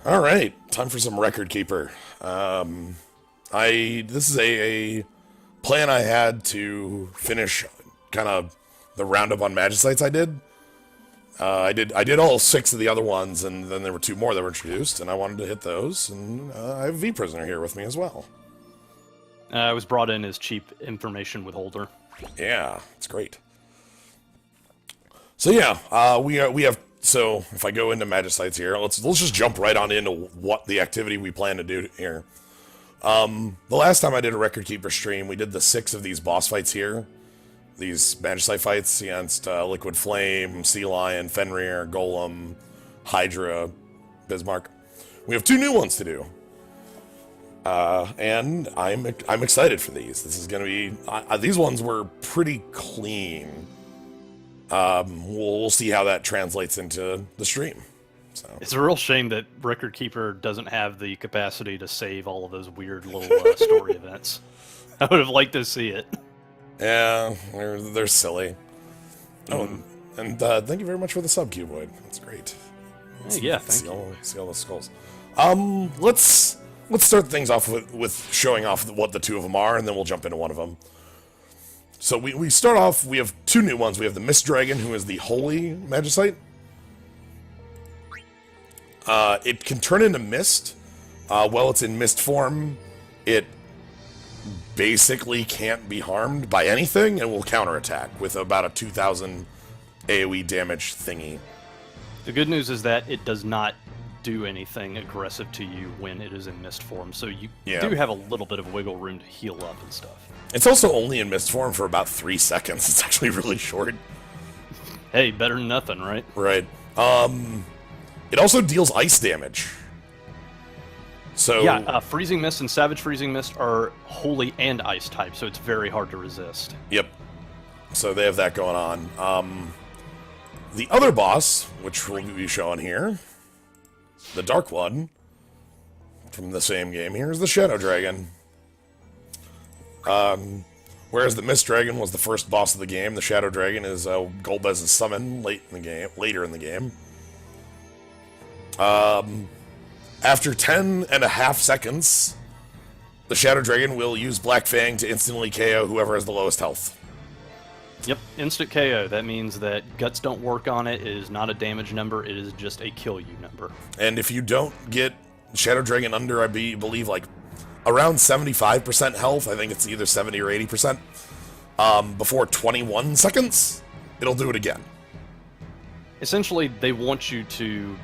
All right, time for some record keeper. This is a plan I had to finish kind of the roundup on Magicites I did. I did all six of the other ones, and then there were two more that were introduced, and I wanted to hit those. And I have Vprisoner here with me as well. I was brought in as cheap information withholder. Yeah, it's great. So yeah, we have. So if I go into Magicites here, let's just jump right on into what the activity we plan to do here. The last time I did a record keeper stream, we did the 6 of these boss fights here. These Magicite fights against Liquid Flame, Sea Lion, Fenrir, Golem, Hydra, Bismarck. We have 2 new ones to do. And I'm excited for these. This is going to be... these ones were pretty clean. We'll see how that translates into the stream. So. It's a real shame that Record Keeper doesn't have the capacity to save all of those weird little story events. I would have liked to see it. Yeah, they're silly. Oh, and thank you very much for the sub, Cuboid. That's great. Yeah, thank you. See all the skulls. Let's start things off with showing off what the 2 of them are, and then we'll jump into one of them. So we start off, we have 2 new ones. We have the Mist Dragon, who is the Holy Magicite. It can turn into mist. While it's in mist form, it basically can't be harmed by anything and will counterattack with about a 2,000 AoE damage thingy. The good news is that it does not do anything aggressive to you when it is in mist form, so you do have a little bit of wiggle room to heal up and stuff. It's also only in mist form for about 3 seconds. It's actually really short. Hey, better than nothing, right? Right. It also deals ice damage. So yeah, Freezing Mist and Savage Freezing Mist are holy and ice type, so it's very hard to resist. Yep. So they have that going on. The other boss, which we'll be showing here, the Dark one, from the same game here, is the Shadow Dragon. Whereas the Mist Dragon was the first boss of the game, the Shadow Dragon is Golbez's summon later in the game. After 10.5 seconds, the Shadow Dragon will use Black Fang to instantly KO whoever has the lowest health. Yep, instant KO. That means that Guts don't work on it. It is not a damage number. It is just a kill you number. And if you don't get Shadow Dragon under, I believe, like, around 75% health, I think it's either 70 or 80%, before 21 seconds, it'll do it again. Essentially, they want you to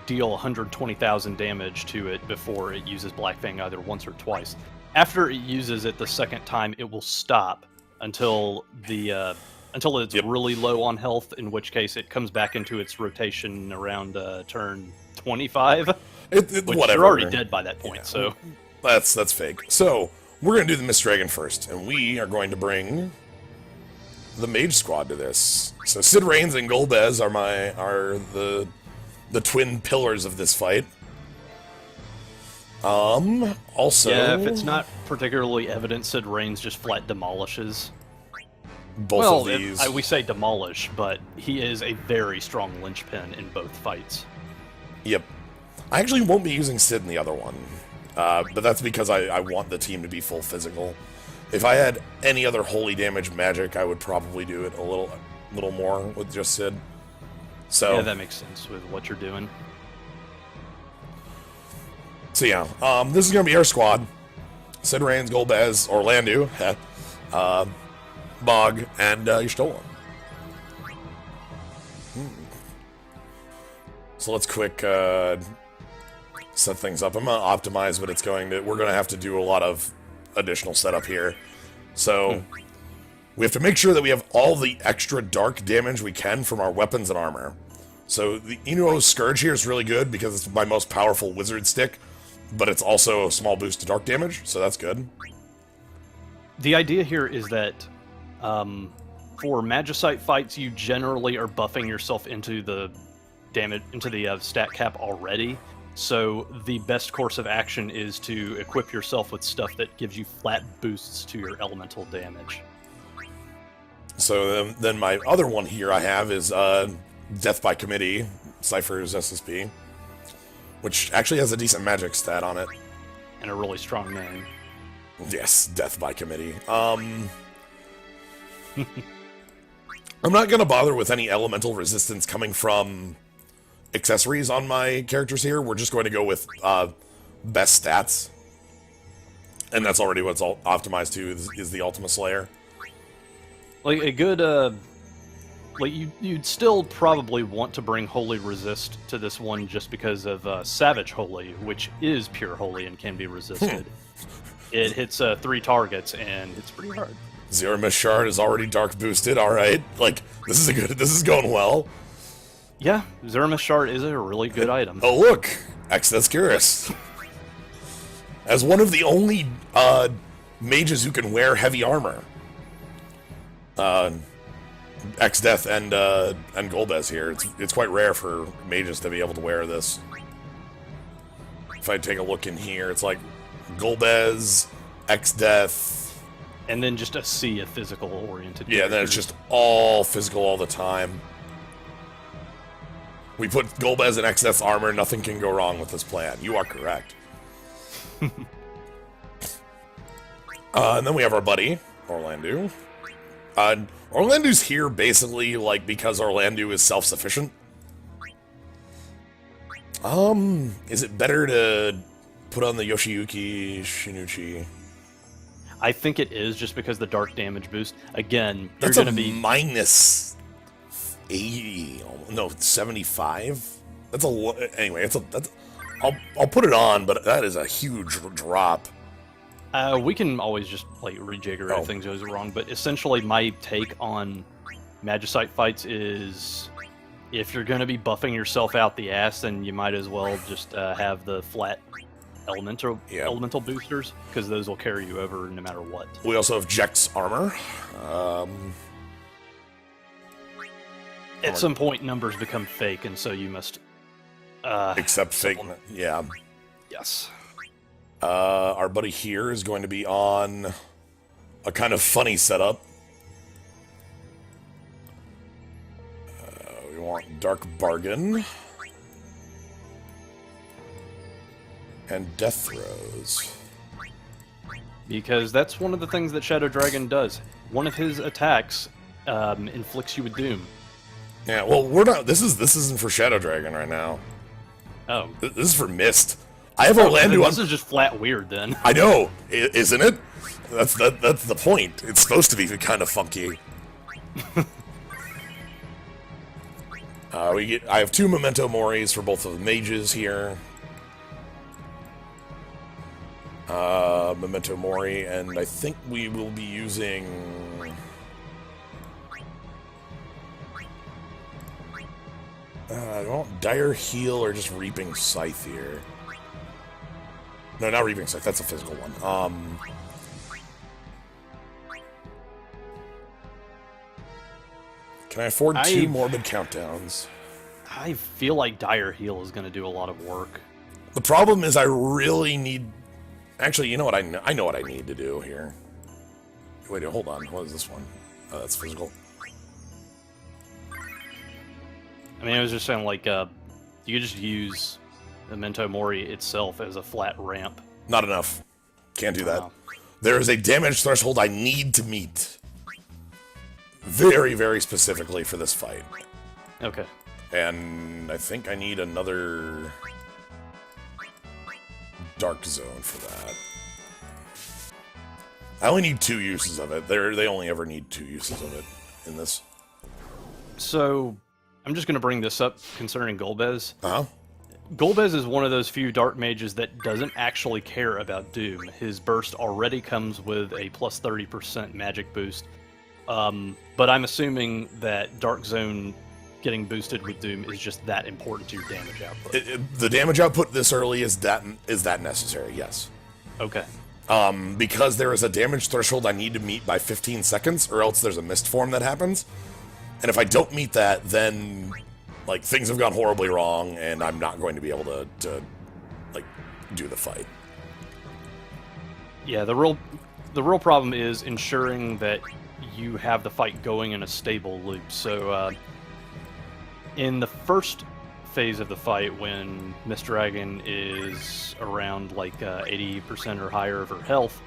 deal 120,000 damage to it before it uses Black Fang either once or twice. After it uses it the second time, it will stop until it's really low on health, in which case it comes back into its rotation around turn 25. Which whatever. You're already dead by that point, so... That's fake. So, we're going to do the Mist Dragon first, and we are going to bring the Mage Squad to this. So Sid Reigns and Golbez are the twin pillars of this fight. Also... Yeah, if it's not particularly evident, Sid Reigns just flat demolishes. Both of these. We say demolish, but he is a very strong linchpin in both fights. Yep. I actually won't be using Sid in the other one. But that's because I want the team to be full physical. If I had any other holy damage magic, I would probably do it a little more with just Sid. So yeah, that makes sense with what you're doing. So yeah, this is gonna be our squad: Sid Reigns, Golbez, Orlando, Bog, and Y'shtola. So let's quick set things up. I'm gonna optimize what it's going to. We're gonna have to do a lot of additional setup here. So we have to make sure that we have all the extra dark damage we can from our weapons and armor. So the Inuo's Scourge here is really good because it's my most powerful wizard stick, but it's also a small boost to dark damage, so that's good. The idea here is that for Magicite fights, you generally are buffing yourself into the stat cap already. So the best course of action is to equip yourself with stuff that gives you flat boosts to your elemental damage. So then my other one here I have is Death by Committee, Cypher's SSP, which actually has a decent magic stat on it. And a really strong name. Yes, death by committee. I'm not gonna bother with any elemental resistance coming from accessories on my characters here. We're just going to go with best stats. And that's already what's optimized to, is the Ultima Slayer. Like, a good, like, you'd still probably want to bring Holy Resist to this one just because of Savage Holy, which is pure Holy and can be resisted. It hits 3 targets, and it's pretty hard. Zero Miss Shard is already dark boosted, alright. Like, this is going well. Yeah, Zeramis Shard is a really good item. Oh look! Exodus Cuirass. As one of the only mages who can wear heavy armor. X-Death and Golbez here. It's quite rare for mages to be able to wear this. If I take a look in here, it's like Golbez, X-Death... And then just a sea of physical-oriented Yeah, and then it's just all physical all the time. We put Golbez in X-Death armor, nothing can go wrong with this plan. You are correct. And then we have our buddy, Orlandu. Orlandu's here basically, like, because Orlandu is self-sufficient. Is it better to put on the Yoshiyuki Shinuchi? I think it is, just because the dark damage boost. Again, That's you're going to a be... minus 80, no, 75? That's a lot. Anyway, I'll put it on, but that is a huge drop. We can always just, like, rejigger if things goes wrong, but essentially my take on Magicite Fights is, if you're going to be buffing yourself out the ass, then you might as well just have the flat elemental boosters, because those will carry you over no matter what. We also have Jek's armor. At some point, numbers become fake, and so you must... accept fake, yeah. Yes. Our buddy here is going to be on a kind of funny setup. We want Dark Bargain. And Death Throws. Because that's one of the things that Shadow Dragon does. One of his attacks inflicts you with doom. Yeah, well, we're not... This isn't for Shadow Dragon right now. Oh. This is for Mist. I have Orlandu on... This is just flat weird, then. I know, isn't it? That's the point. It's supposed to be kind of funky. I have 2 Memento Moris for both of the mages here. Memento Mori, and I think we will be using... I want Dire Heal or just Reaping Scythe here. No, not Reaping Scythe, that's a physical one. Can I afford 2 Morbid Countdowns? I feel like Dire Heal is going to do a lot of work. The problem is I really need... Actually, you know what? I know what I need to do here. Wait, hold on. What is this one? Oh, that's physical. I mean, I was just saying, like, you could just use Memento Mori itself as a flat ramp. Not enough. Can't do that. There is a damage threshold I need to meet. Very, very specifically for this fight. Okay. And I think I need another Dark Zone for that. I only need 2 uses of it. They only ever need 2 uses of it in this. So, I'm just going to bring this up concerning Golbez. Uh-huh. Golbez is one of those few dark mages that doesn't actually care about Doom. His burst already comes with a plus 30% magic boost. But I'm assuming that Dark Zone getting boosted with Doom is just that important to your damage output. The damage output this early is that necessary, yes. Okay. Because there is a damage threshold I need to meet by 15 seconds, or else there's a mist form that happens. And if I don't meet that, then, like, things have gone horribly wrong, and I'm not going to be able to like, do the fight. Yeah, the real problem is ensuring that you have the fight going in a stable loop. So, in the first phase of the fight when Miss Dragon is around like 80% or higher of her health,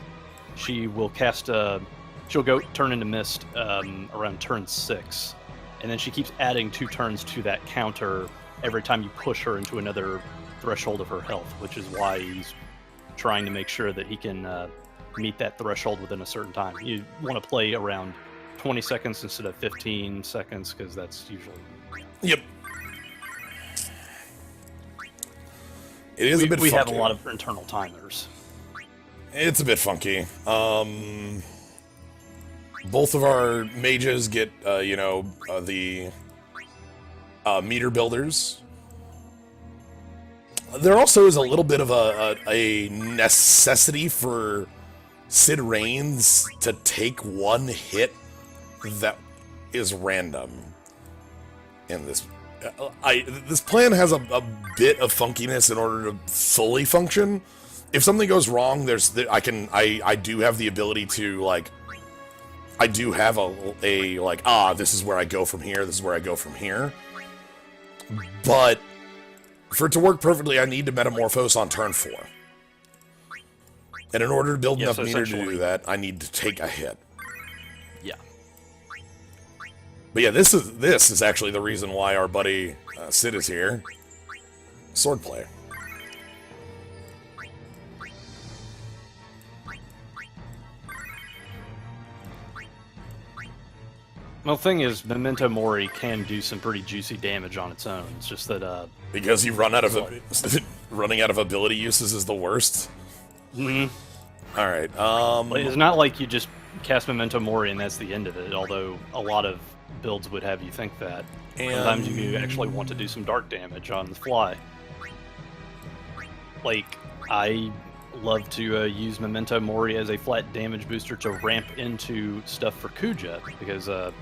she will cast a. She'll go turn into mist around turn 6, and then she keeps adding 2 turns to that counter every time you push her into another threshold of her health, which is why he's trying to make sure that he can meet that threshold within a certain time. You want to play around 20 seconds instead of 15 seconds, because that's usually... Yep. It is a bit funky. We have a lot of internal timers. It's a bit funky. Both of our mages get, the meter builders. There also is a little bit of a necessity for Sid Reigns to take one hit that is random in this. This plan has a bit of funkiness in order to fully function. If something goes wrong, I do have the ability to, like, I do have this is where I go from here, this is where I go from here. But for it to work perfectly, I need to metamorphose on turn 4. And in order to build enough meter to do that, I need to take a hit. Yeah. But yeah, this is actually the reason why our buddy Sid is here. Swordplay. Well, the thing is, Memento Mori can do some pretty juicy damage on its own. It's just that, because you run out of running out of ability uses is the worst. Mm-hmm. All right. But it's not like you just cast Memento Mori and that's the end of it. Although a lot of builds would have you think that. Sometimes you actually want to do some dark damage on the fly. Like, I love to use Memento Mori as a flat damage booster to ramp into stuff for Kuja, because I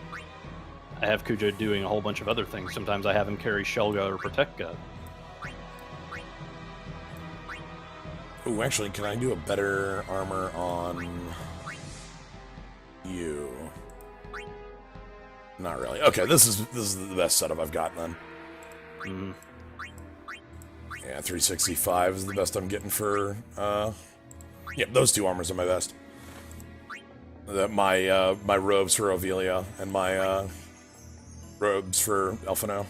have Kuja doing a whole bunch of other things. Sometimes I have him carry Shelga or Protectka. Ooh, actually, can I do a better armor on you? Not really. Okay, this is the best setup I've got then. Mm. Yeah, 365 is the best I'm getting for, yeah, those 2 armors are my best. My robes for Ovelia and my, robes for Elfino.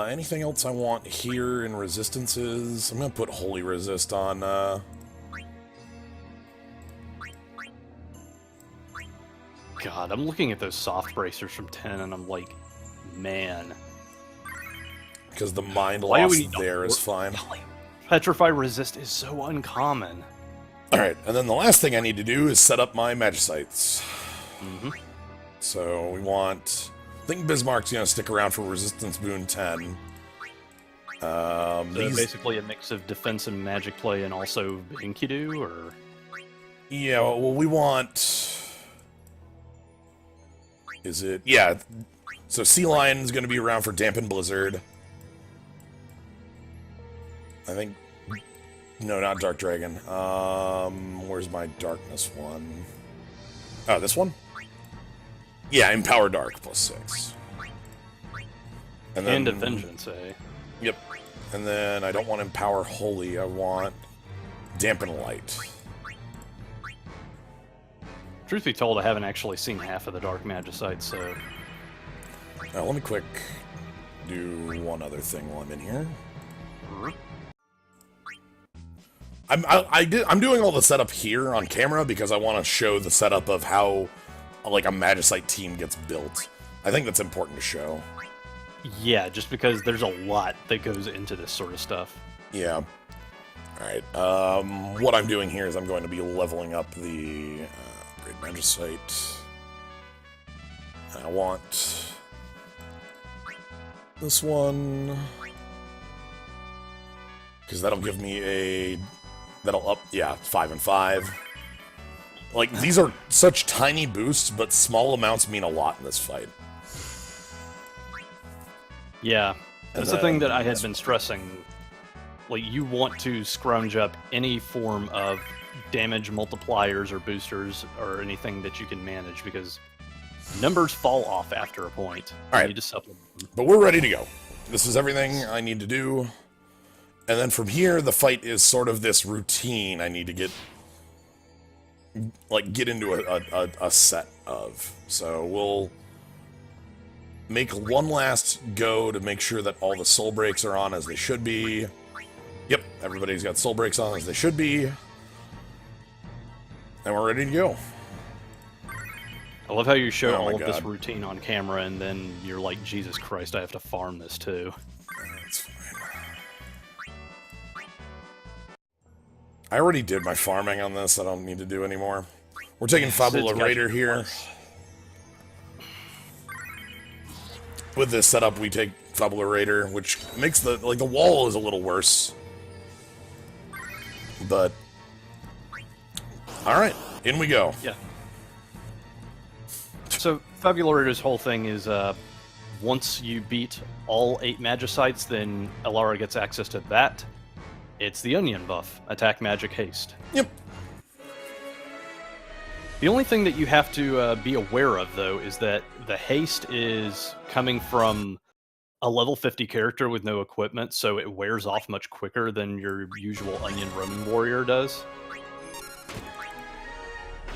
Anything else I want here in resistances? I'm gonna put Holy Resist on, God, I'm looking at those soft bracers from 10 and I'm like, man. Because the mind loss there is fine. Petrify Resist is so uncommon. Alright, and then the last thing I need to do is set up my Magicites. Mm-hmm. So we want... I think Bismarck's going to stick around for Resistance Boon 10. So basically a mix of defense and magic play and also Enkidu, or...? Yeah, well, we want... Is it... Yeah, so Sea Lion's going to be around for Dampen Blizzard. I think... No, not Dark Dragon. Where's my Darkness one? Oh, this one? Yeah, Empower Dark, +6. And then... And a Vengeance, eh? Yep. And then I don't want Empower Holy, I want Dampen Light. Truth be told, I haven't actually seen half of the Dark Magicites, so... Now, let me quick do one other thing while I'm in here. I'm doing all the setup here on camera because I want to show the setup of how, like, a Magicite team gets built. I think that's important to show. Yeah, just because there's a lot that goes into this sort of stuff. Yeah. Alright, what I'm doing here is I'm going to be leveling up the Great Magicite. I want this one, because that'll give me a... That'll up, yeah, 5 and 5. Like, these are such tiny boosts, but small amounts mean a lot in this fight. Yeah, that's the thing that I had been stressing. Like, you want to scrounge up any form of damage multipliers or boosters or anything that you can manage, because numbers fall off after a point. All right, you need to supplement them. But we're ready to go. this is everything I need to do. And then from here, the fight is sort of this routine I need to get into a set of. So we'll make one last go to make sure that all the soul breaks are on as they should be. Yep, everybody's got soul breaks on as they should be. And we're ready to go. I love how you show Oh my all of this God. routine on camera, and then you're like, Jesus Christ, I have to farm this too. That's fine. I already did my farming on this. I don't need to do anymore. We're taking Fabula Sid's got Raider you here. twice. With this setup, we take Fabula Raider, which makes the wall is a little worse. But all right, in we go. Yeah. So Fabularator's whole thing is once you beat all 8 Magicites, then Elara gets access to that. It's the Onion buff, Attack, Magic, Haste. Yep. The only thing that you have to be aware of, though, is that the haste is coming from a level 50 character with no equipment, so it wears off much quicker than your usual Onion Roaming Warrior does.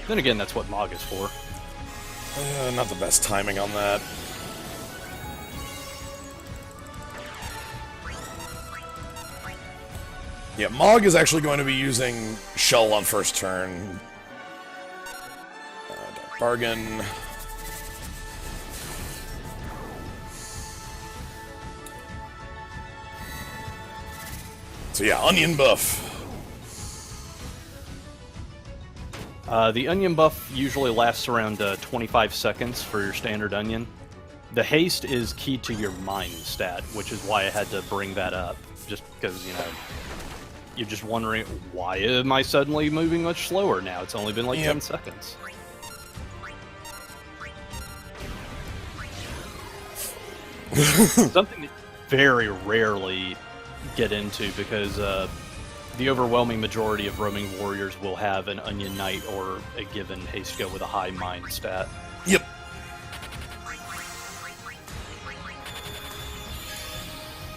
Then again, that's what Mog is for. Not the best timing on that. Yeah, Mog is actually going to be using Shell on first turn. Don't bargain. So yeah, Onion buff. The Onion buff usually lasts around 25 seconds for your standard Onion. The haste is key to your Mind stat, which is why I had to bring that up. Just because, you know, you're just wondering, why am I suddenly moving much slower now? It's only been like 10 seconds. Something that very rarely get into, because the overwhelming majority of roaming warriors will have an Onion Knight or a given haste go with a high Mind stat. Yep.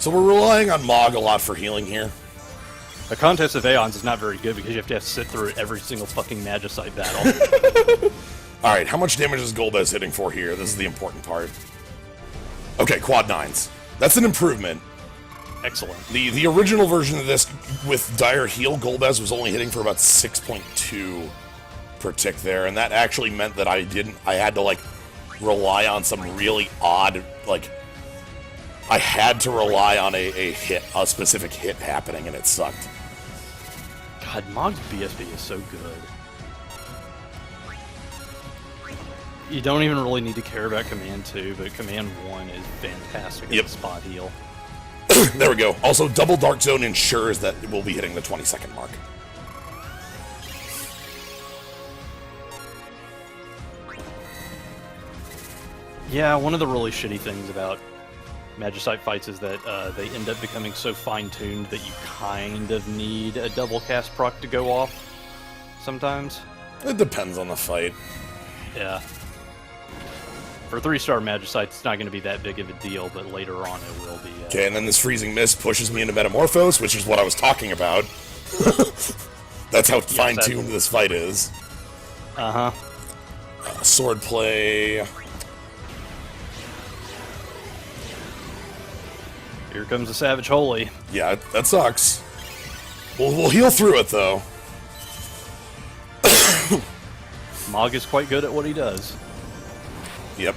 So we're relying on Mog a lot for healing here. The Contest of Aeons is not very good because you have to sit through every single fucking Magicite battle. Alright, how much damage is Golbez hitting for here? This is the important part. Okay, quad 9s. That's an improvement. Excellent. The original version of this with Dire Heal, Golbez was only hitting for about 6.2 per tick there, and that actually meant that I had to, like, rely on some really odd, like, I had to rely on a specific hit happening, and it sucked. God, Mog's BSB is so good. You don't even really need to care about Command 2, but Command 1 is fantastic as a spot heal. There we go. Also, double Dark Zone ensures that we'll be hitting the 20-second mark. Yeah, one of the really shitty things about Magicite Fights is that they end up becoming so fine-tuned that you kind of need a double cast proc to go off sometimes. It depends on the fight. Yeah. For 3-star Magicites, it's not going to be that big of a deal, but later on it will be. Okay, and then this Freezing Mist pushes me into Metamorphose, which is what I was talking about. That's how fine-tuned this fight is. Uh-huh. Sword play. Here comes the Savage Holy. Yeah, that sucks. We'll heal through it, though. Mog is quite good at what he does. Yep.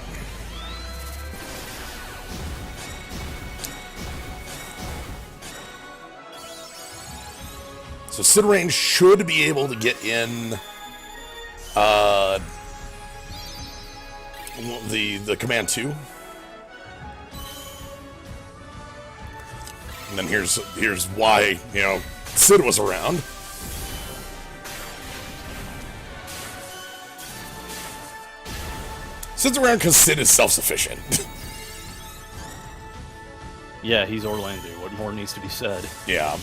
So Sid Range should be able to get in the Command 2. And then here's why, you know, Sid was around. Sid's around because Sid is self-sufficient. Yeah, he's Orlando. What more needs to be said? Yeah.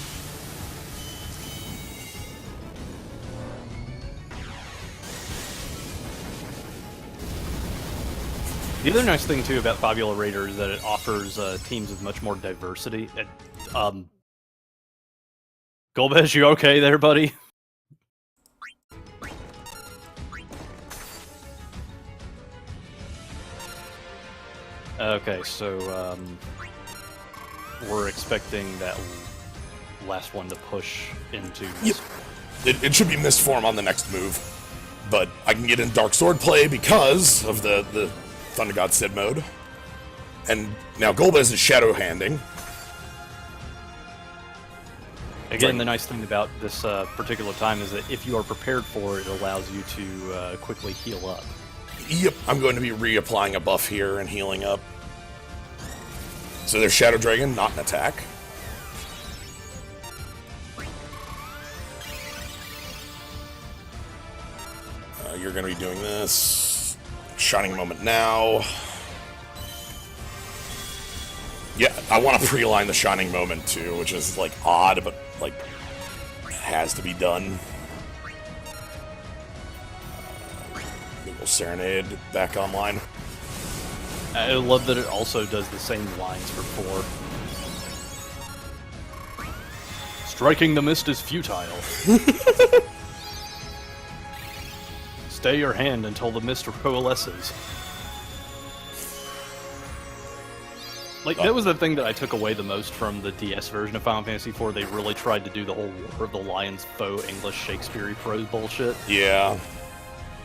The other nice thing too about Fabula Raider is that it offers teams with much more diversity. Golbez, you okay there, buddy? Okay, so we're expecting that last one to push into. Yep. It should be missed form on the next move, but I can get in Dark Sword play because of the Thunder God Sid mode. And now Golbez is shadow handing. Again, the nice thing about this particular time is that if you are prepared for it, it allows you to quickly heal up. Yep, I'm going to be reapplying a buff here and healing up. So there's Shadow Dragon, not an attack. You're going to be doing this. Shining Moment now. Yeah, I want to pre-align the Shining Moment too, which is like odd, but like has to be done. Legal Serenade back online. I love that it also does the same lines for 4. Striking the mist is futile. Stay your hand until the mist coalesces. Like, that was the thing that I took away the most from the DS version of Final Fantasy IV. They really tried to do the whole War of the Lions faux English Shakespeare prose bullshit. Yeah.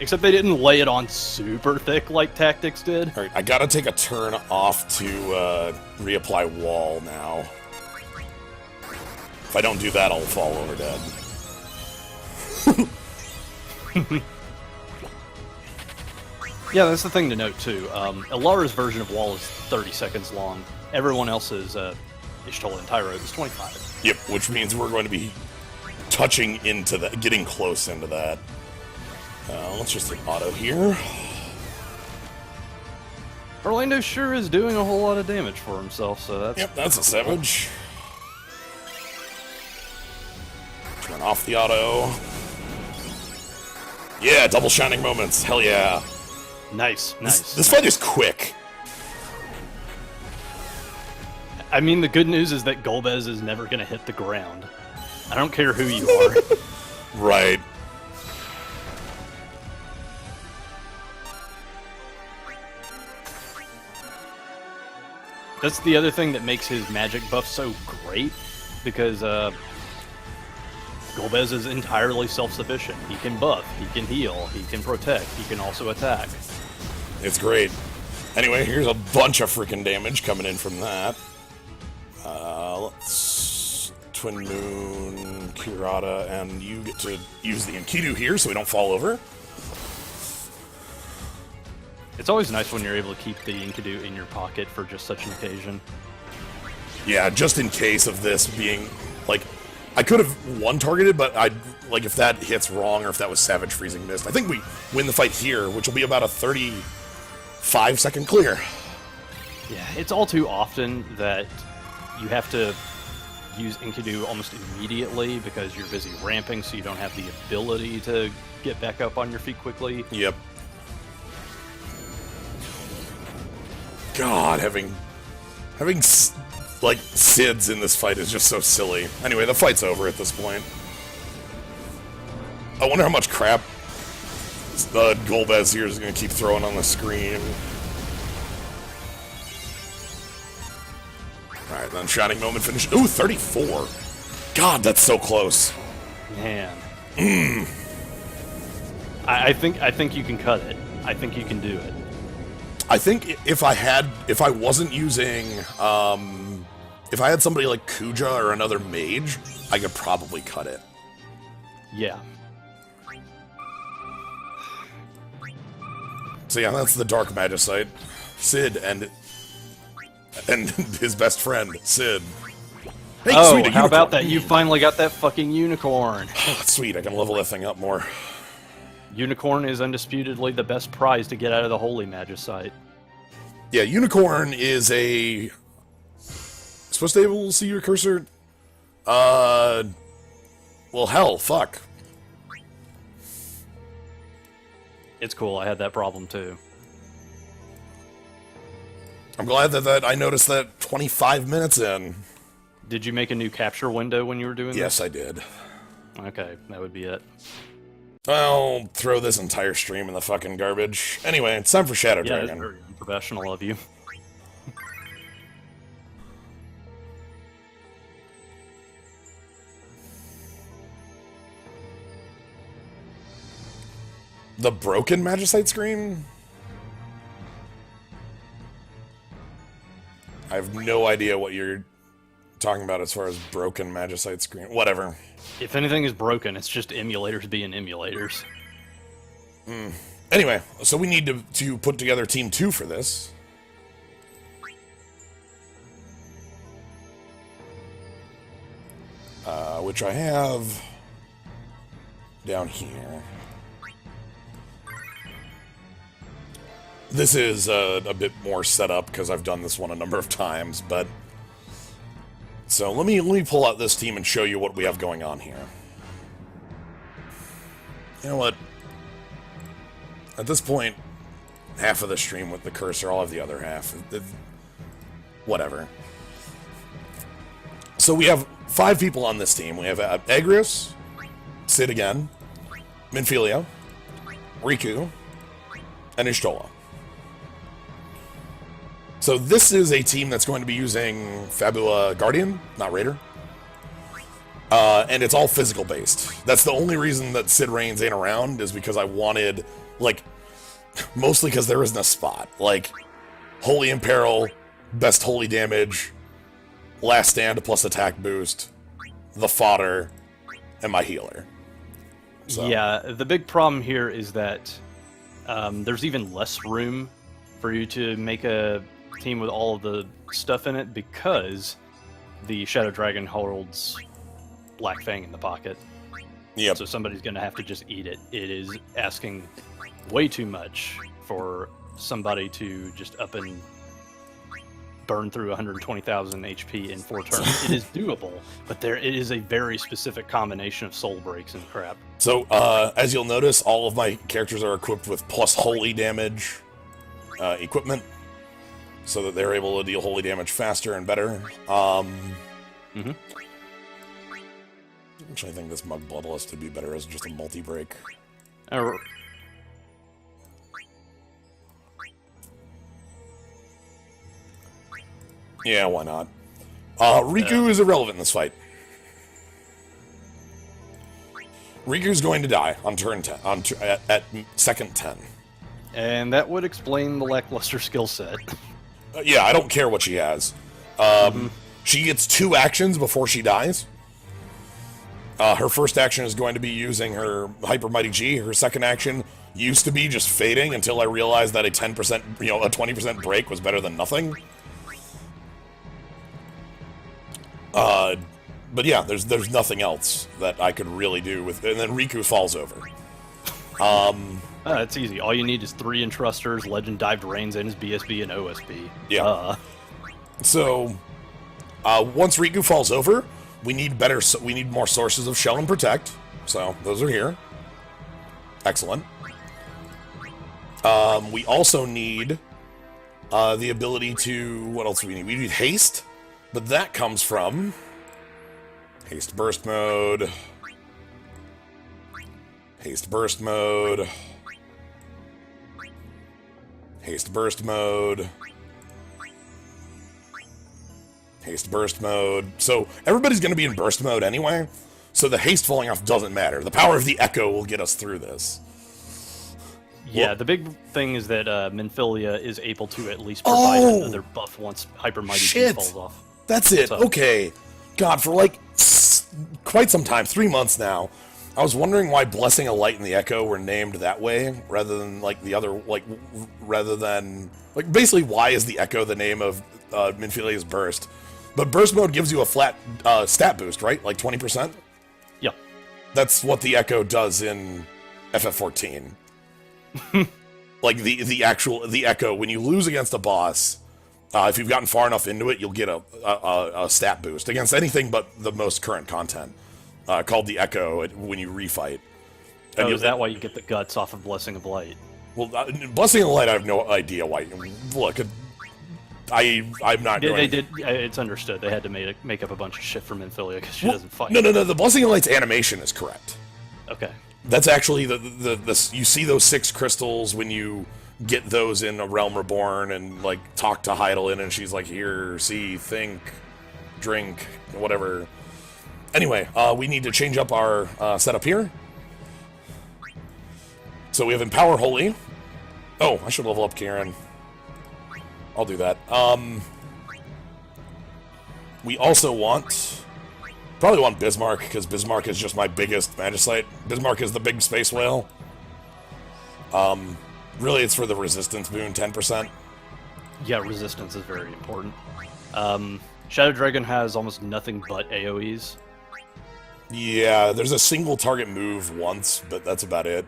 Except they didn't lay it on super thick like Tactics did. Alright, I gotta take a turn off to reapply wall now. If I don't do that, I'll fall over dead. Yeah, that's the thing to note, too. Elara's version of wall is 30 seconds long. Everyone else's, Ishtola and Tyro, is 25. Yep, which means we're going to be touching into that, getting close into that. Let's just hit auto here. Orlando sure is doing a whole lot of damage for himself, so that's... Yep, that's a savage. Turn off the auto. Yeah, double Shining Moments. Hell yeah. Nice, nice. This fight is quick. I mean, the good news is that Golbez is never going to hit the ground. I don't care who you are. Right. That's the other thing that makes his magic buff so great, because Golbez is entirely self-sufficient. He can buff, he can heal, he can protect, he can also attack. It's great. Anyway, here's a bunch of freaking damage coming in from that. Let's... Twin Moon, Kurata, and you get to use the Enkidu here so we don't fall over. It's always nice when you're able to keep the Enkidu in your pocket for just such an occasion. Yeah, just in case of this being, like, I could have one-targeted, but I'd, like, if that hits wrong or if that was Savage Freezing Mist, I think we win the fight here, which will be about a 35-second clear. Yeah, it's all too often that you have to use Enkidu almost immediately because you're busy ramping, so you don't have the ability to get back up on your feet quickly. Yep. God, having like Sids in this fight is just so silly. Anyway, the fight's over at this point. I wonder how much crap the Golbez here is going to keep throwing on the screen. Alright, then Shining Moment finish. Ooh, 34! God, that's so close. Man. I think you can cut it. I think you can do it. I think if I wasn't using, if I had somebody like Kuja or another mage, I could probably cut it. Yeah. So yeah, that's the Dark Magicite. Sid and his best friend, Sid. Hey, oh, sweet, how about that? You finally got that fucking unicorn. Sweet, I can level that thing up more. Unicorn is undisputedly the best prize to get out of the Holy Magicite. Yeah, Unicorn is a... Supposed to be able to see your cursor? Well, hell, fuck. It's cool, I had that problem too. I'm glad that I noticed that 25 minutes in. Did you make a new capture window when you were doing Yes, this? I did. Okay, that would be it. I'll throw this entire stream in the fucking garbage. Anyway, it's time for Shadow Yeah, it's Dragon. very unprofessional of you. The broken Magicite screen? I have no idea what you're talking about as far as broken Magicite screen. Whatever. If anything is broken, it's just emulators being emulators. Anyway, so we need to put together Team 2 for this. Which I have down here. This is a bit more set up because I've done this one a number of times, but so let me pull out this team and show you what we have going on here. You know what? At this point, half of the stream with the cursor, I'll have the other half. Whatever. So we have 5 people on this team. We have Agrius, Sid again, Minfilia, Riku, and Ishtola. So this is a team that's going to be using Fabula Guardian, not Raider. And it's all physical based. That's the only reason that Sid Reigns ain't around, is because I wanted, like, mostly because there isn't a spot. Like, Holy Imperil, best holy damage, Last Stand plus attack boost, the fodder, and my healer. So. Yeah, the big problem here is that there's even less room for you to make a team with all of the stuff in it because the Shadow Dragon holds Black Fang in the pocket. Yep. So somebody's going to have to just eat it. It is asking way too much for somebody to just up and burn through 120,000 HP in 4 turns. It is doable, but it is a very specific combination of soul breaks and crap. So, as you'll notice, all of my characters are equipped with plus holy damage equipment, so that they're able to deal holy damage faster and better. Actually, I think this Mug Bloodlust would be better as just a multi-break. Yeah, why not? Riku is irrelevant in this fight. Riku's going to die on turn 10, at second 10. And that would explain the lackluster skill set. Yeah, I don't care what she has. She gets 2 actions before she dies. Her first action is going to be using her Hyper Mighty G. Her second action used to be just fading until I realized that a 10%, a 20% break was better than nothing. But yeah, there's nothing else that I could really do with, and then Riku falls over. It's easy. All you need is 3 Entrusters, Legend Dived Reigns, and his BSB and OSB. Yeah. So, once Riku falls over, we need more sources of Shell and Protect. So, those are here. Excellent. We also need the ability to... What else do we need? We need Haste, but that comes from... Haste Burst Mode. Haste Burst Mode. Haste Burst Mode. Haste Burst Mode. So everybody's going to be in Burst Mode anyway, so the haste falling off doesn't matter. The power of the Echo will get us through this. Yeah, the big thing is that Minfilia is able to at least provide another buff once Hyper Mighty G falls off. That's it. So. Okay. God, for like quite some time, 3 months now, I was wondering why Blessing of Light and the Echo were named that way rather than like the other, basically why is the Echo the name of Minfilia's Burst? But Burst Mode gives you a flat stat boost, right? Like 20%? Yeah. That's what the Echo does in FF14. Like the Echo, when you lose against a boss, if you've gotten far enough into it, you'll get a stat boost against anything but the most current content, called the Echo when you refight. And is that why you get the guts off of Blessing of Light? Well, Blessing of Light, I have no idea why. Look, I'm not going. They did. It's understood. They had to make up a bunch of shit for Minfilia because she doesn't fight. No. The Blessing and Light's animation is correct. Okay. That's actually the you see those 6 crystals when you get those in A Realm Reborn and like talk to Heidelin and she's like, here, see, think, drink, whatever. Anyway, we need to change up our setup here. So we have Empower Holy. Oh, I should level up Karen. I'll do that. We also probably want Bismarck, because Bismarck is just my biggest Magicite. Bismarck is the big space whale. Really, it's for the resistance boon, 10%. Yeah, resistance is very important. Shadow Dragon has almost nothing but AoEs. Yeah, there's a single target move once, but that's about it.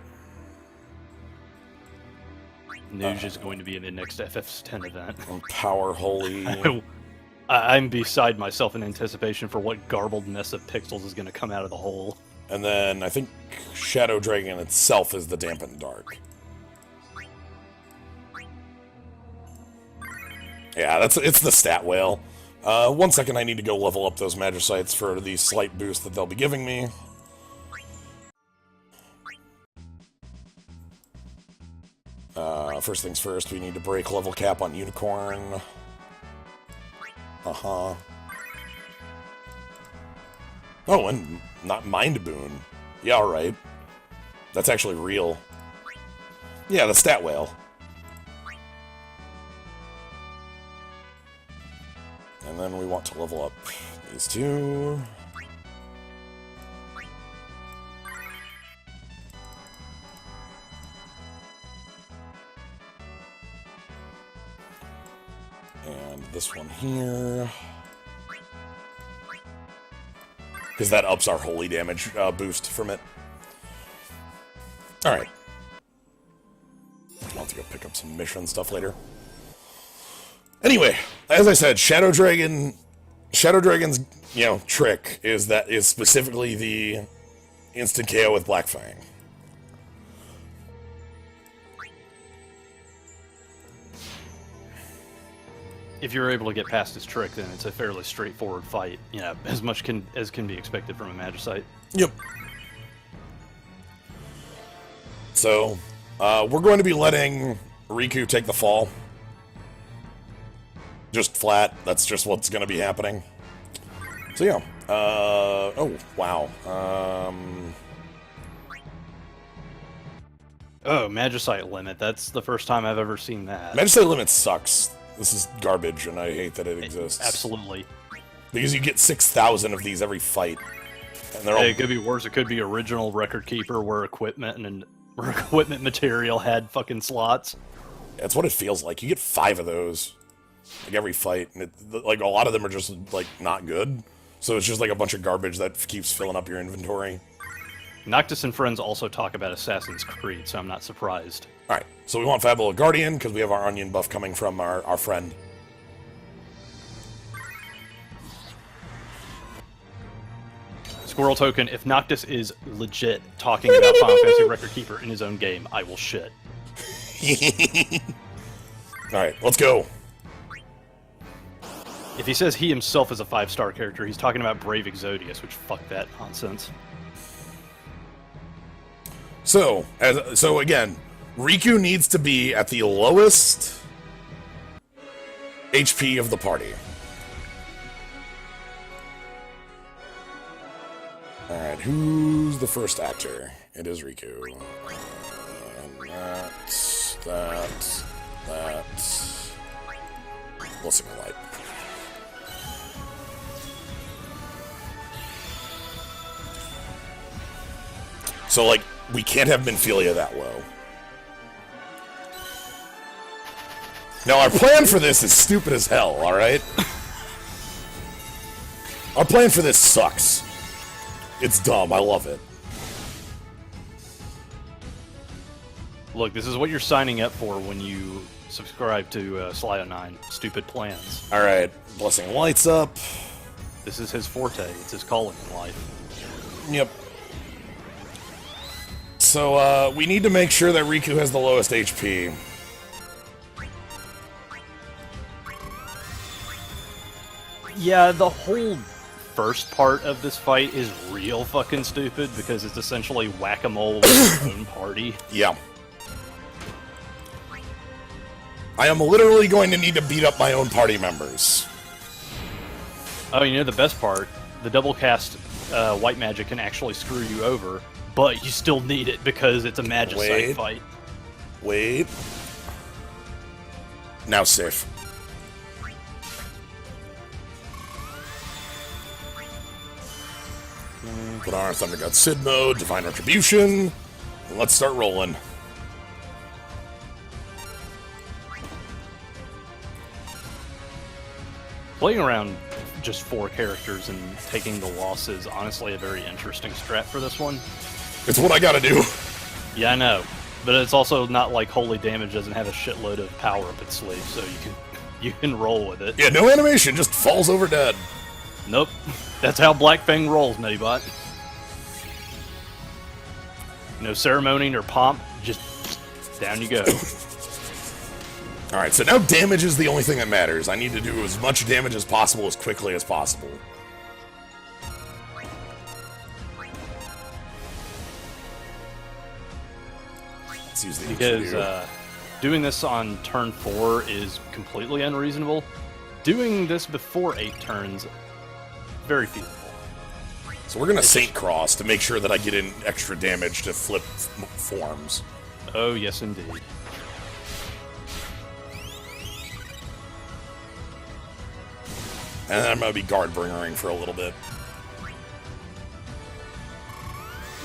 Nuge is going to be in the next FF10 event. Power Holy. I'm beside myself in anticipation for what garbled mess of pixels is going to come out of the hole. And then I think Shadow Dragon itself is the Dampened Dark. Yeah, it's the stat whale. 1 second, I need to go level up those Magicites for the slight boost that they'll be giving me. First things first, we need to break level cap on Unicorn. Uh-huh. Oh, and not Mind Boon. Yeah, alright. That's actually real. Yeah, the stat whale. And then we want to level up these 2. And this one here. Because that ups our holy damage boost from it. Alright. I'll have to go pick up some mission stuff later. Anyway, as I said, Shadow Dragon's, trick is specifically the instant KO with Black Fang. If you're able to get past his trick, then it's a fairly straightforward fight. As much as can be expected from a Magicite. Yep. So, we're going to be letting Riku take the fall. Just flat. That's just what's going to be happening. So, yeah. Oh, wow. Oh, Magicite limit. That's the first time I've ever seen that. Magicite limit sucks. This is garbage, and I hate that it exists. Absolutely. Because you get 6,000 of these every fight. And they're all... It could be worse. It could be original Record Keeper where equipment material had fucking slots. That's what it feels like. You get 5 of those. Like, every fight. And a lot of them are just, not good. So it's just, a bunch of garbage that keeps filling up your inventory. Noctis and friends also talk about Assassin's Creed, so I'm not surprised. Alright, so we want Fabula Guardian, because we have our onion buff coming from our friend. Squirrel Token, if Noctis is legit talking about Final Fantasy Record Keeper in his own game, I will shit. Alright, let's go. If he says he himself is a 5-star character, he's talking about Brave Exodius, which fuck that nonsense. So again, Riku needs to be at the lowest HP of the party. Alright, who's the first actor? It is Riku. And that... Blessing of Light. So, we can't have Minfilia that low. Now, our plan for this is stupid as hell, alright? Our plan for this sucks. It's dumb, I love it. Look, this is what you're signing up for when you subscribe to Slyo9. Stupid plans. Alright, Blessing Lights up. This is his forte. It's his calling in life. Yep. So, we need to make sure that Riku has the lowest HP. Yeah, the whole first part of this fight is real fucking stupid because it's essentially whack-a-mole with your own party. Yeah. I am literally going to need to beat up my own party members. Oh, you know the best part? The double cast white magic can actually screw you over, but you still need it because it's a Magicite fight. Wait. Now safe. Put on our Thunder God Sid mode, Divine Retribution, and let's start rolling. Playing around just 4 characters and taking the loss is honestly a very interesting strat for this one. It's what I gotta do. Yeah, I know. But it's also not like Holy Damage doesn't have a shitload of power up its sleeve, so you can roll with it. Yeah, no animation, just falls over dead. Nope. That's how Black Fang rolls, Medibot. No ceremony nor pomp, just down you go. Alright, so now damage is the only thing that matters. I need to do as much damage as possible as quickly as possible. Let's use the Because doing this on turn 4 is completely unreasonable. Doing this before 8 turns, very feasible. So we're gonna Saint Cross to make sure that I get in extra damage to flip forms. Oh, yes indeed. And then I'm gonna be guard bringering for a little bit.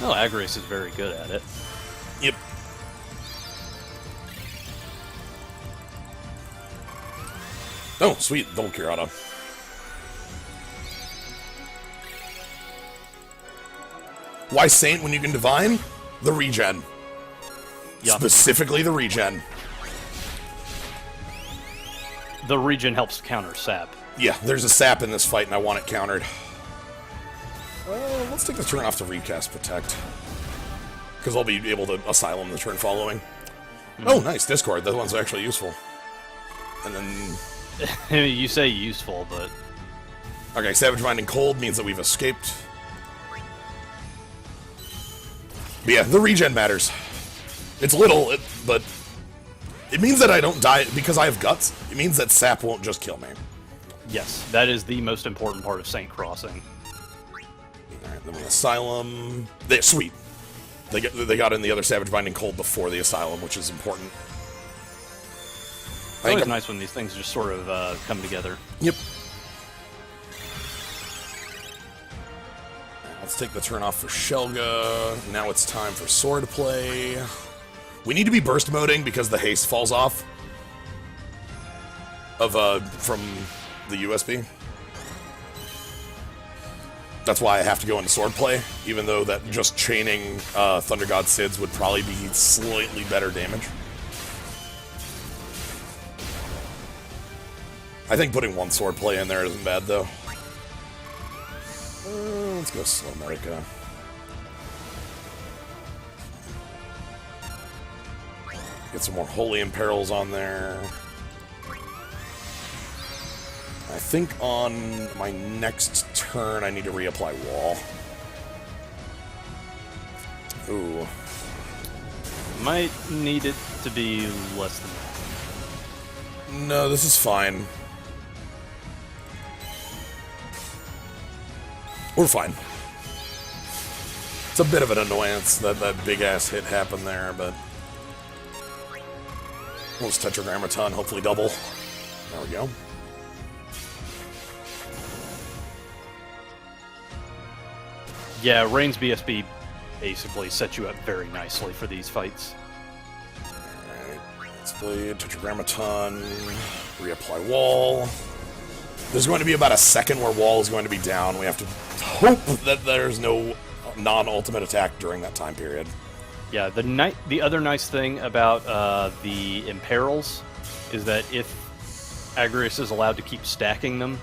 No, Agris is very good at it. Yep. Oh, sweet, double cure auto. Why Saint when you can Divine? The regen. Yep. Specifically the regen. The regen helps counter sap. Yeah, there's a sap in this fight and I want it countered. Let's take the turn off to recast Protect. Because I'll be able to Asylum the turn following. Oh, nice, Discord. That one's actually useful. And then... You say useful, but... Okay, Savage Mind and Cold means that we've escaped. But yeah, the regen matters. It's little, but it means that I don't die because I have guts. It means that sap won't just kill me. Yes, that is the most important part of Saint Crossing. Alright, then we Asylum. Sweet. They got in the other Savage Binding Cold before the Asylum, which is important. It's always nice when these things just sort of come together. Yep. Let's take the turn off for Shelga. Now it's time for sword play. We need to be burst moding because the haste falls off of from the USB. That's why I have to go into sword play, even though that just chaining Thunder God Sids would probably be slightly better damage. I think putting one sword play in there isn't bad though. Let's go Slow Medica. Get some more Holy Imperils on there. I think on my next turn I need to reapply Wall. Ooh. Might need it to be less than that. No, this is fine. We're fine. It's a bit of an annoyance that that big-ass hit happened there, but... Let's Tetragrammaton, hopefully double. There we go. Yeah, Rain's BSB basically sets you up very nicely for these fights. Alright, let's play Tetragrammaton, reapply Wall. There's going to be about a second where Wall is going to be down. We have to hope that there's no non-ultimate attack during that time period. Yeah, the other nice thing about the Imperils is that if Agrius is allowed to keep stacking them,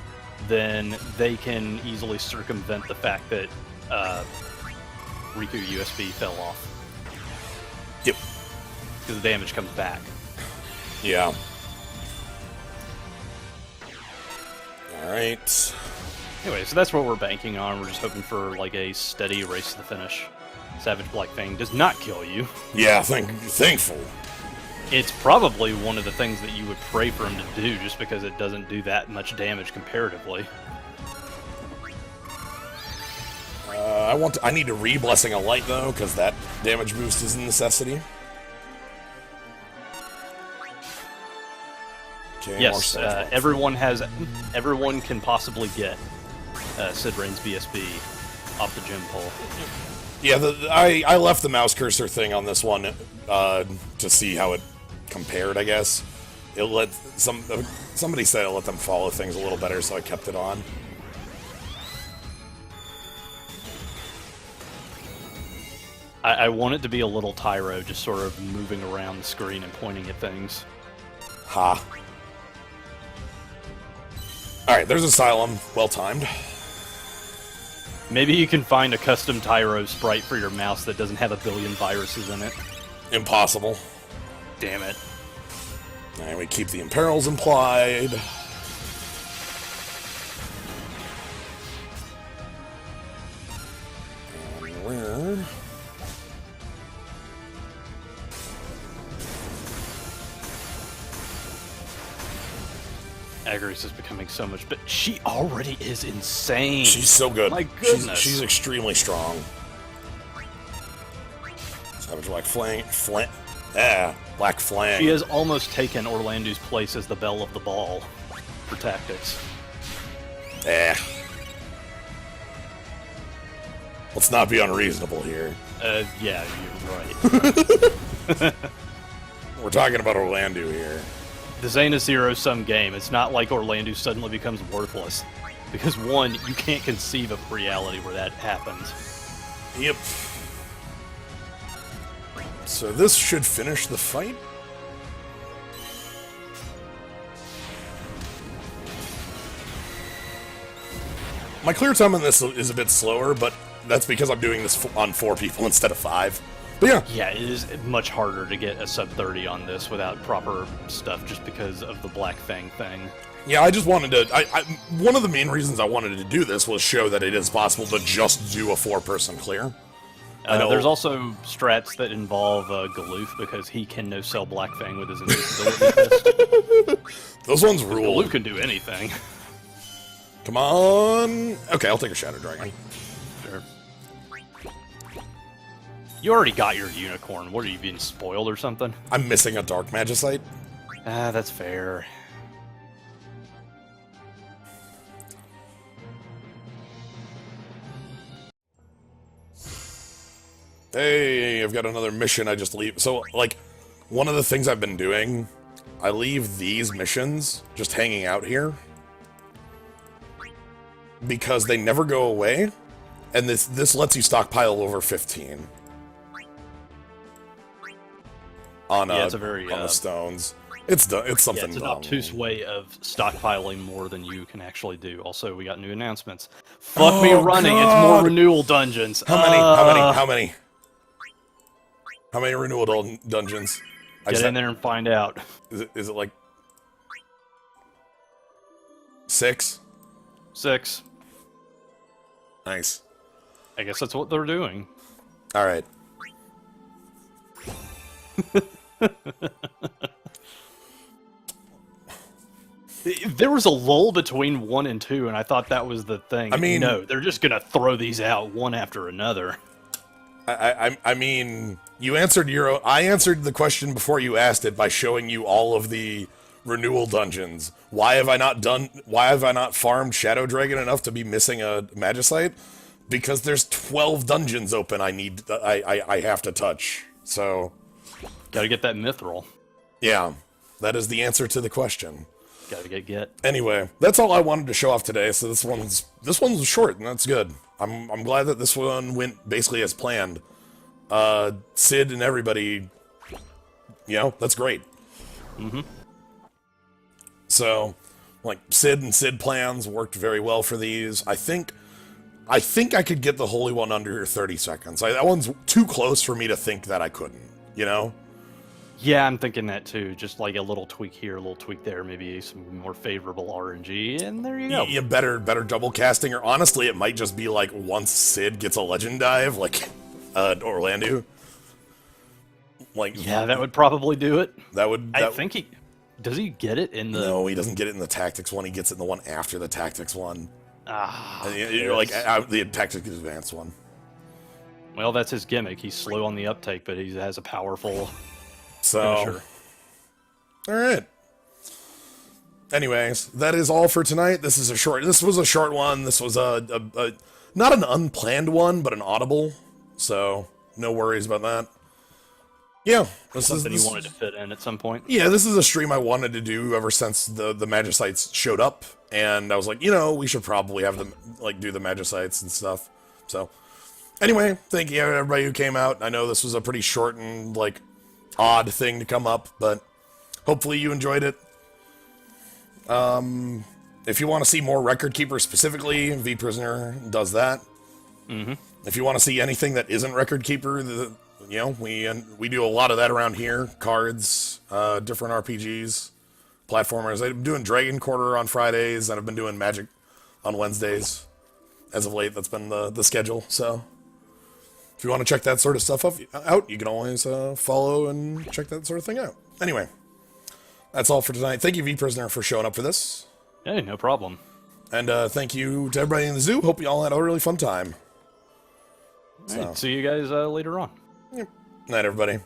then they can easily circumvent the fact that Riku USB fell off. Yep. Because the damage comes back. Yeah. Alright. Anyway, so that's what we're banking on. We're just hoping for like a steady race to the finish. Savage Black Fang does not kill you. Yeah, thankful. It's probably one of the things that you would pray for him to do, just because it doesn't do that much damage comparatively. I need to re-Blessing a Light, though, because that damage boost is a necessity. Okay, Yes, everyone can possibly get Sid Rain's BSB off the gym pole. Yeah, I left the mouse cursor thing on this one to see how it compared, I guess. It let somebody said it let them follow things a little better, so I kept it on. I want it to be a little Tyro, just sort of moving around the screen and pointing at things. Ha. Alright, there's Asylum. Well timed. Maybe you can find a custom Tyro sprite for your mouse that doesn't have a billion viruses in it. Impossible. Damn it. And we keep the imperils implied. And where? Agris is becoming so much, but she already is insane. She's so good. My goodness. She's extremely strong. Savage Black Flang. Black Flang. She has almost taken Orlando's place as the belle of the ball for tactics. Let's not be unreasonable here. Yeah, you're right. We're talking about Orlando here. This ain't a zero-sum game. It's not like Orlando suddenly becomes worthless. Because, one, you can't conceive of a reality where that happens. Yep. So this should finish the fight. My clear time on this is a bit slower, but that's because I'm doing this on 4 people instead of 5. But yeah. Yeah, it is much harder to get a sub-30 on this without proper stuff just because of the Black Fang thing. Yeah, I just wanted to... one of the main reasons I wanted to do this was show that it is possible to just do a 4-person clear. There's also strats that involve Galoof because he can no-sell Black Fang with his invisibility fist. Those ones rule. Galoof can do anything. Come on. Okay, I'll take a Shadow Dragon. Sure. You already got your unicorn. What, are you being spoiled or something? I'm missing a Dark Magicite. Ah, that's fair. Hey, I've got another mission I just leave. So, like, one of the things I've been doing, I leave these missions just hanging out here. Because they never go away, and this lets you stockpile over 15. On the stones. It's something Yeah, it's an obtuse way of stockpiling more than you can actually do. Also, we got new announcements. Fuck me running, God. it's more renewal dungeons. How many? How many renewal dungeons? Get in there and find out. Is it like 6? 6. Nice. I guess that's what they're doing. All right. There was a lull between 1 and 2, and I thought that was the thing. I mean, no, they're just gonna throw these out one after another. I mean, you answered I answered the question before you asked it by showing you all of the renewal dungeons. Why have I not farmed Shadow Dragon enough to be missing a Magicite? Because there's 12 dungeons open I have to touch. So Gotta get that mithril. yeah, that is the answer to the question. Gotta get. Anyway, that's all I wanted to show off today. So this one's short, and that's good. I'm glad that this one went basically as planned. Sid and everybody, that's great. Mm-hmm. So, like, Sid and Sid plans worked very well for these. I think I could get the Holy One under 30 seconds. That one's too close for me to think that I couldn't, Yeah, I'm thinking that too. Just like a little tweak here, a little tweak there, maybe some more favorable RNG, and there you go. You better double casting, or honestly, it might just be like once Sid gets a legend dive, like Orlando. Like, Yeah, that would probably do it. I think he does. He get it in the? No, he doesn't get it in the tactics one. He gets it in the one after the tactics one. Yes. The tactics advanced one. Well, that's his gimmick. He's slow on the uptake, but he has a powerful So, finisher. All right. Anyways, that is all for tonight. This was a short one. This was a not an unplanned one, but an audible. So no worries about that. Yeah, this Something you wanted to fit in at some point. Yeah, this is a stream I wanted to do ever since the Magicites showed up, and I was like, we should probably have them like do the Magicites and stuff. So, anyway, thank you everybody who came out. I know this was a pretty short and like odd thing to come up, but hopefully you enjoyed it. If you want to see more Record Keeper specifically, Vprisoner does that. Mm-hmm. If you want to see anything that isn't Record Keeper, we do a lot of that around here. Cards, different RPGs, platformers. I'm doing Dragon Quarter on Fridays, and I've been doing Magic on Wednesdays. As of late, that's been the schedule. So, if you want to check that sort of stuff out, you can always follow and check that sort of thing out. Anyway, that's all for tonight. Thank you, Vprisoner, for showing up for this. Hey, no problem. And thank you to everybody in the zoo. Hope you all had a really fun time. All right, see you guys later on. Yep. Night, everybody.